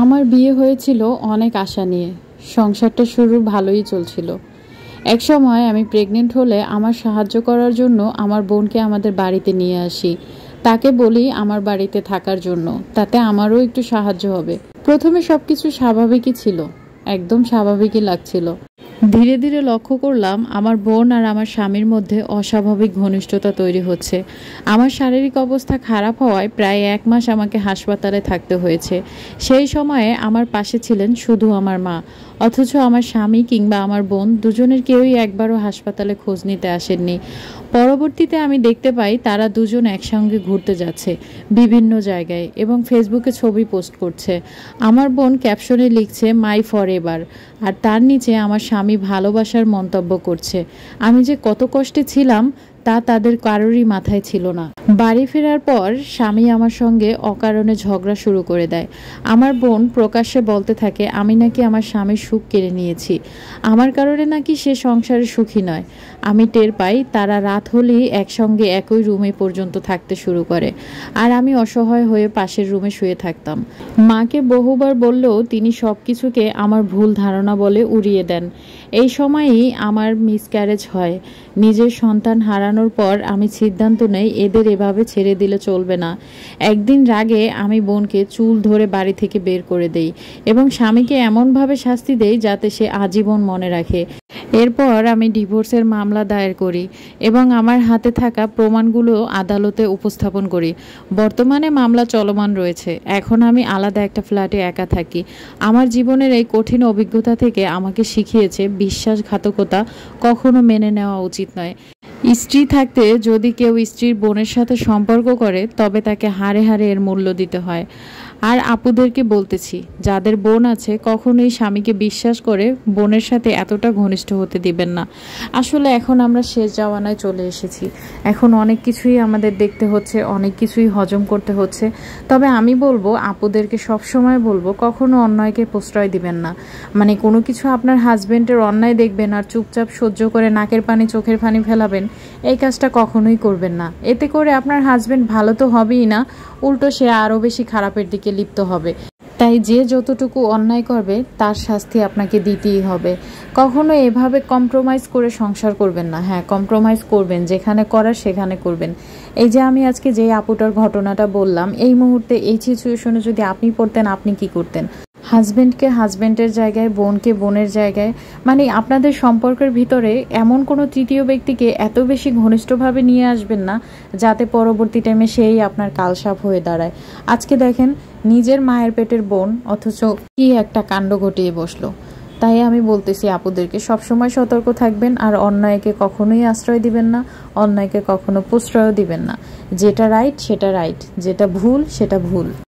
আমার বিয়ে হয়েছিল অনেক আশা নিয়ে। সংসারটা শুরু ভালোই চলছিল। এক সময় আমি প্রেগনেন্ট হলে আমার সাহায্য করার জন্য আমার বোনকে আমাদের বাড়িতে নিয়ে আসি। তাকে বলি আমার বাড়িতে থাকার জন্য, তাতে আমারও একটু সাহায্য হবে। প্রথমে সবকিছু স্বাভাবিকই ছিল, একদম স্বাভাবিকই লাগছিল। ধীরে ধীরে লক্ষ্য করলাম আমার বোন আর আমার স্বামীর মধ্যে অস্বাভাবিক ঘনিষ্ঠতা তৈরি হচ্ছে। আমার শারীরিক অবস্থা খারাপ হওয়ায় প্রায় 1 মাস আমাকে হাসপাতালে থাকতে হয়েছে। সেই সময়ে আমার পাশে ছিলেন শুধু আমার মা, অথচ আমার স্বামী কিংবা আমার বোন দুজনের কেউই একবারও হাসপাতালে খোঁজ নিতে আসেননি। পরবর্তীতে আমি দেখতে পাই তারা দুজন একসঙ্গে ঘুরতে যাচ্ছে বিভিন্ন জায়গায় এবং ফেসবুকে ছবি পোস্ট করছে। আমার বোন ক্যাপশনে লিখছে মাই ফর এভার, আর তার নিচে আমার স্বামী ভালোবাসার মন্তব্য করছে। আমি যে কত কষ্টে ছিলাম তা তাদের কারোরই মাথায় ছিল না। বাড়ি ফেরার পর স্বামী আমার সঙ্গে অকারণে ঝগড়া শুরু করে দেয়। আমার বোন প্রকাশ্যে বলতে থাকে আমি নাকি আমার স্বামীর সুখ কেড়ে নিয়েছি, আমার কারণে নাকি সে সংসারে সুখী নয়। আমি টের পাই তারা রাত হলেই একসঙ্গে একই রুমে পর্যন্ত থাকতে শুরু করে, আর আমি অসহায় হয়ে পাশের রুমে শুয়ে থাকতাম। মাকে বহুবার বললেও তিনি সব কিছুকে আমার ভুল ধারণা বলে উড়িয়ে দেন। এই সময়েই আমার মিসক্যারেজ হয়। নিজের সন্তান হারানোর পর আমি সিদ্ধান্ত নেই এদের এভাবে ছেড়ে দিলে চলবে না। একদিন রাগে আমি বোনকে চুল ধরে বাড়ি থেকে বের করে দেই এবং স্বামীকে এমনভাবে শাস্তি দেই যাতে সে আজীবন মনে রাখে। এরপর আমি ডিভোর্সের মামলা দায়ের করি এবং আমার হাতে থাকা প্রমাণগুলো আদালতে উপস্থাপন করি। বর্তমানে মামলা চলমান রয়েছে। এখন আমি আলাদা একটা ফ্ল্যাটে একা থাকি। আমার জীবনের এই কঠিন অভিজ্ঞতা থেকে আমাকে শিখিয়েছে বিশ্বাসঘাতকতা কখনো মেনে নেওয়া উচিত নয়। স্ত্রী থাকতে যদি কেউ স্ত্রীর বোনের সাথে সম্পর্ক করে তবে তাকে হাড়ে হাড়ে এর মূল্য দিতে হয়। আর আপুদেরকে বলতেছি, যাদের বোন আছে কখনোই স্বামীকে বিশ্বাস করে বোনের সাথে এতটা ঘনিষ্ঠ হতে দিবেন না। আসলে এখন আমরা শেষ জামানায় চলে এসেছি। এখন অনেক কিছুই আমাদের দেখতে হচ্ছে, অনেক কিছুই হজম করতে হচ্ছে। তবে আমি বলবো আপুদেরকে সবসময় বলবো কখনো অন্যায়কে প্রশ্রয় দিবেন না। মানে কোনো কিছু আপনার হাজবেন্ডের অন্যায় দেখবেন আর চুপচাপ সহ্য করে নাকের পানি চোখের পানি ফেলাবেন, এই কাজটা কখনোই করবেন না। এতে করে আপনার হাজবেন্ড ভালো তো হবেই না, উল্টো সে আরও বেশি খারাপের দিকে লিপ্ত হবে। তাই যে যতটুকু অন্যায় করবে তার শাস্তি আপনাকে দিতেই হবে। কখনো এভাবে কম্প্রোমাইজ করে সংসার করবেন না। হ্যাঁ, কম্প্রোমাইজ করবেন, যেখানে করার সেখানে করবেন। এই যে আমি আজকে যে আপুটার ঘটনাটা বললাম, এই মুহূর্তে এই সিচুয়েশনে যদি আপনি পড়তেন আপনি কি করতেন? হাজবেন্ডকে হাজবেন্ডের জায়গায়, বোনকে বোনের জায়গায়, মানে আপনাদের সম্পর্কের ভিতরে এমন কোনো তৃতীয় ব্যক্তিকে এত বেশি ঘনিষ্ঠভাবে নিয়ে আসবেন না যাতে পরবর্তী টাইমে সেই আপনার কালসাপ হয়ে দাঁড়ায়। আজকে দেখেন নিজের মায়ের পেটের বোন, অথচ কি একটা কাণ্ড ঘটিয়ে বসলো। তাই আমি বলতেছি আপুদেরকে সবসময় সতর্ক থাকবেন আর অন্যায়কে কখনোই আশ্রয় দিবেন না, অন্যায়কে কখনো প্রশ্রয় দিবেন না। যেটা রাইট সেটা রাইট, যেটা ভুল সেটা ভুল।